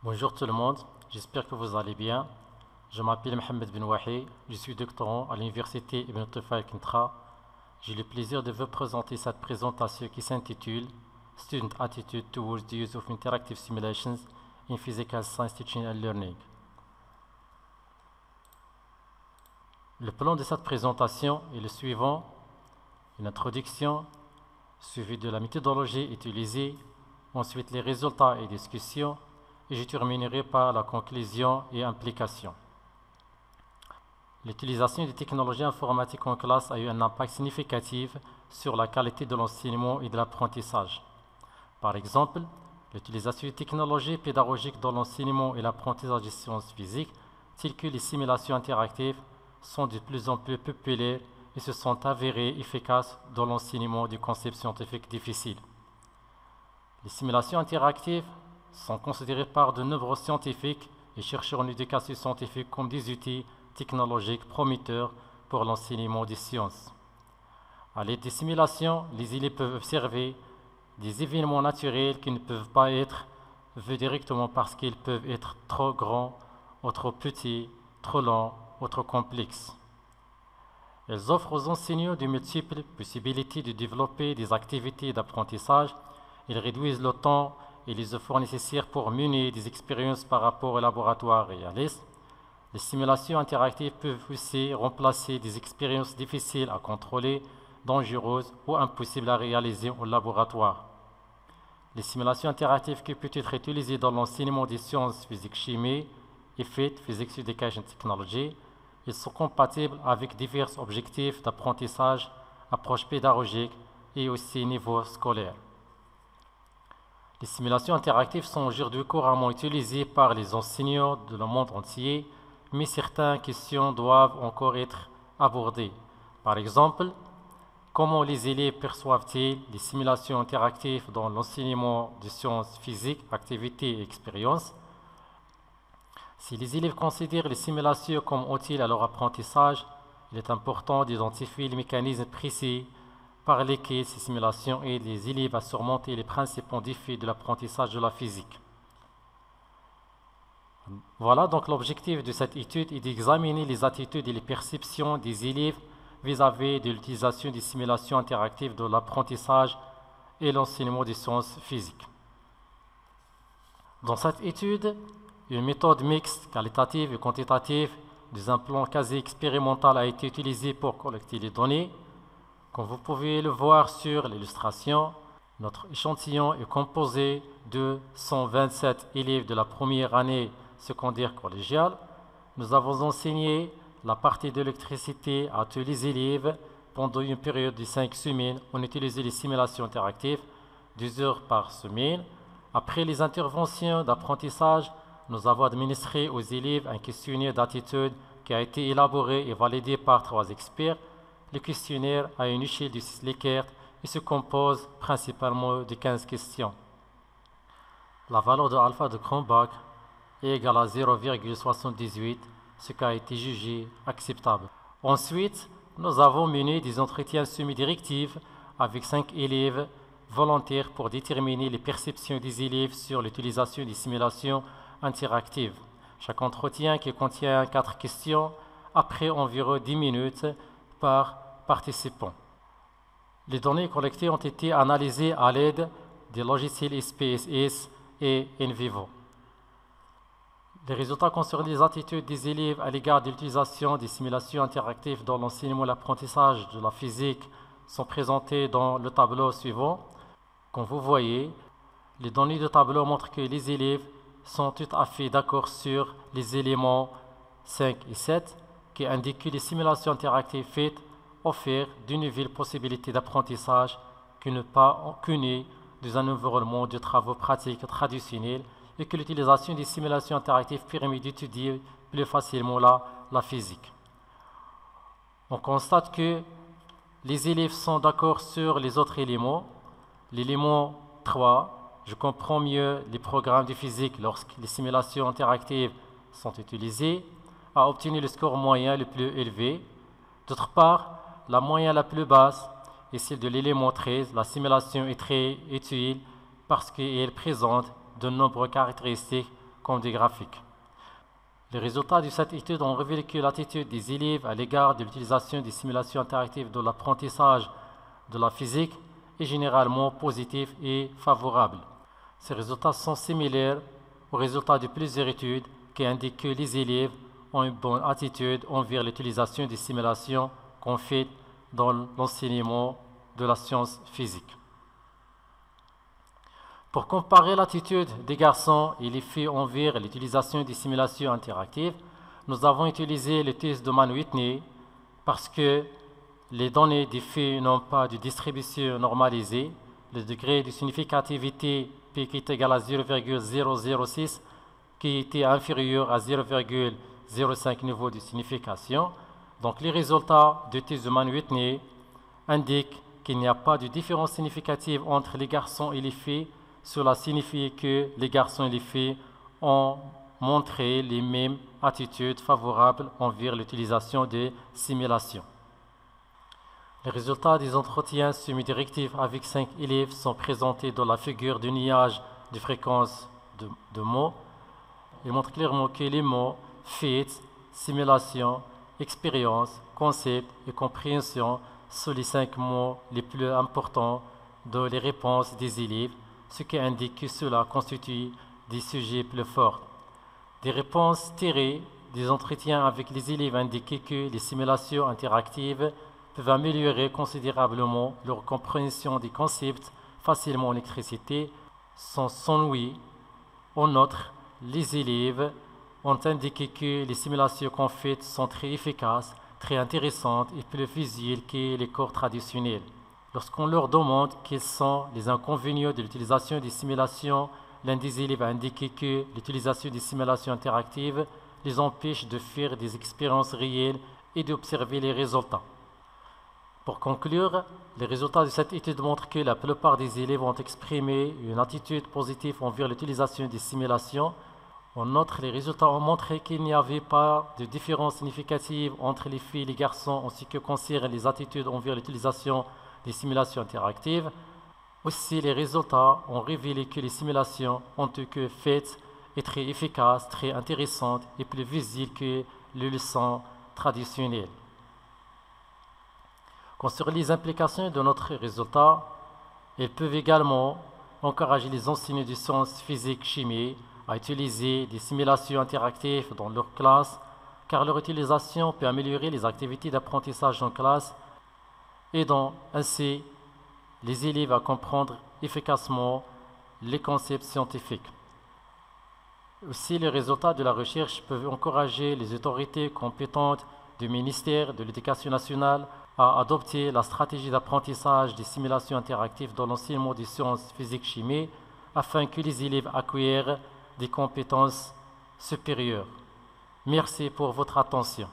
Bonjour tout le monde, j'espère que vous allez bien. Je m'appelle Mohamed Ben Wahi, je suis doctorant à l'université Ibn Tufayl Kintra. J'ai le plaisir de vous présenter cette présentation qui s'intitule Student Attitude Towards the Use of Interactive Simulations in Physical Science Teaching and Learning. Le plan de cette présentation est le suivant: une introduction, suivie de la méthodologie utilisée, ensuite les résultats et discussions, et je terminerai par la conclusion et implication. L'utilisation des technologies informatiques en classe a eu un impact significatif sur la qualité de l'enseignement et de l'apprentissage. Par exemple, l'utilisation des technologies pédagogiques dans l'enseignement et l'apprentissage des sciences physiques, telles que les simulations interactives, sont de plus en plus populaires et se sont avérées efficaces dans l'enseignement du concept scientifique difficile. Les simulations interactives sont considérées par de nombreux scientifiques et chercheurs en éducation scientifique comme des outils technologiques prometteurs pour l'enseignement des sciences. À l'aide des simulations, les élèves peuvent observer des événements naturels qui ne peuvent pas être vus directement parce qu'ils peuvent être trop grands ou trop petits, trop longs ou trop complexes. Elles offrent aux enseignants de multiples possibilités de développer des activités d'apprentissage. Ils réduisent le temps et les efforts nécessaires pour mener des expériences par rapport au laboratoire réaliste. Les simulations interactives peuvent aussi remplacer des expériences difficiles à contrôler, dangereuses ou impossibles à réaliser au laboratoire. Les simulations interactives qui peuvent être utilisées dans l'enseignement des sciences physiques-chimie et Physics Education Technology. Ils sont compatibles avec divers objectifs d'apprentissage, approches pédagogiques et aussi niveau scolaire. Les simulations interactives sont aujourd'hui couramment utilisées par les enseignants de le monde entier, mais certaines questions doivent encore être abordées. Par exemple, comment les élèves perçoivent-ils les simulations interactives dans l'enseignement des sciences physiques, activités et expériences? Si les élèves considèrent les simulations comme utiles à leur apprentissage, il est important d'identifier les mécanismes précis par lesquels ces simulations aident les élèves à surmonter les principaux défis de l'apprentissage de la physique. Voilà, donc l'objectif de cette étude est d'examiner les attitudes et les perceptions des élèves vis-à-vis de l'utilisation des simulations interactives de l'apprentissage et l'enseignement des sciences physiques. Dans cette étude, une méthode mixte, qualitative et quantitative, des un plan quasi expérimental a été utilisée pour collecter les données. Comme vous pouvez le voir sur l'illustration, notre échantillon est composé de 127 élèves de la première année secondaire collégiale. Nous avons enseigné la partie d'électricité à tous les élèves pendant une période de 5 semaines. On utilisait les simulations interactives, 2 heures par semaine. Après les interventions d'apprentissage, nous avons administré aux élèves un questionnaire d'attitude qui a été élaboré et validé par 3 experts. Le questionnaire a une échelle de 6 Likert et se compose principalement de 15 questions. La valeur de alpha de Cronbach est égale à 0,78, ce qui a été jugé acceptable. Ensuite, nous avons mené des entretiens semi-directifs avec 5 élèves volontaires pour déterminer les perceptions des élèves sur l'utilisation des simulations interactives. Chaque entretien qui contient 4 questions après environ 10 minutes par participant. Les données collectées ont été analysées à l'aide des logiciels SPSS et NVivo. Les résultats concernant les attitudes des élèves à l'égard de l'utilisation des simulations interactives dans l'enseignement et l'apprentissage de la physique sont présentés dans le tableau suivant. Comme vous voyez, les données du tableau montrent que les élèves sont tout à fait d'accord sur les éléments 5 et 7 qui indiquent que les simulations interactives faites offrent de nouvelles possibilités d'apprentissage qui ne pas connues dans un environnement de travaux pratiques traditionnels et que l'utilisation des simulations interactives permet d'étudier plus facilement la physique. On constate que les élèves sont d'accord sur les autres éléments. L'élément 3, je comprends mieux les programmes de physique lorsque les simulations interactives sont utilisées, a obtenu le score moyen le plus élevé. D'autre part, la moyenne la plus basse est celle de l'élément 13. La simulation est très utile parce qu'elle présente de nombreuses caractéristiques comme des graphiques. Les résultats de cette étude ont révélé que l'attitude des élèves à l'égard de l'utilisation des simulations interactives de l'apprentissage de la physique est généralement positive et favorable. Ces résultats sont similaires aux résultats de plusieurs études qui indiquent que les élèves ont une bonne attitude envers l'utilisation des simulations qu'on fait dans l'enseignement de la science physique. Pour comparer l'attitude des garçons et les filles envers l'utilisation des simulations interactives, nous avons utilisé le test de Mann-Whitney parce que les données des filles n'ont pas de distribution normalisée. Le degré de significativité P qui est égal à 0,006 qui était inférieur à 0,05 niveau de signification. Donc les résultats du test de Mann-Whitney indiquent qu'il n'y a pas de différence significative entre les garçons et les filles. Cela signifie que les garçons et les filles ont montré les mêmes attitudes favorables envers l'utilisation des simulations. Les résultats des entretiens semi-directifs avec 5 élèves sont présentés dans la figure du nuage de fréquence de mots. Ils montrent clairement que les mots fit, simulation, expérience, concept et compréhension sont les 5 mots les plus importants dans les réponses des élèves, ce qui indique que cela constitue des sujets plus forts. Des réponses tirées des entretiens avec les élèves indiquent que les simulations interactives peuvent améliorer considérablement leur compréhension des concepts facilement en électricité. Sans oui, en outre, les élèves ont indiqué que les simulations qu'on fait sont très efficaces, très intéressantes et plus visibles que les cours traditionnels. Lorsqu'on leur demande quels sont les inconvénients de l'utilisation des simulations, l'un des élèves a indiqué que l'utilisation des simulations interactives les empêche de faire des expériences réelles et d'observer les résultats. Pour conclure, les résultats de cette étude montrent que la plupart des élèves ont exprimé une attitude positive envers l'utilisation des simulations. En outre, les résultats ont montré qu'il n'y avait pas de différence significative entre les filles et les garçons en ce qui concerne les attitudes envers l'utilisation des simulations interactives. Aussi, les résultats ont révélé que les simulations en tant que faites est très efficace, très intéressante et plus visible que les leçons traditionnelles. Concernant les implications de notre résultat, elles peuvent également encourager les enseignants de sciences physiques chimie à utiliser des simulations interactives dans leur classe, car leur utilisation peut améliorer les activités d'apprentissage en classe, aidant ainsi les élèves à comprendre efficacement les concepts scientifiques. Aussi, les résultats de la recherche peuvent encourager les autorités compétentes du ministère de l'Éducation nationale à adopter la stratégie d'apprentissage des simulations interactives dans l'enseignement des sciences physiques-chimie afin que les élèves acquièrent des compétences supérieures. Merci pour votre attention.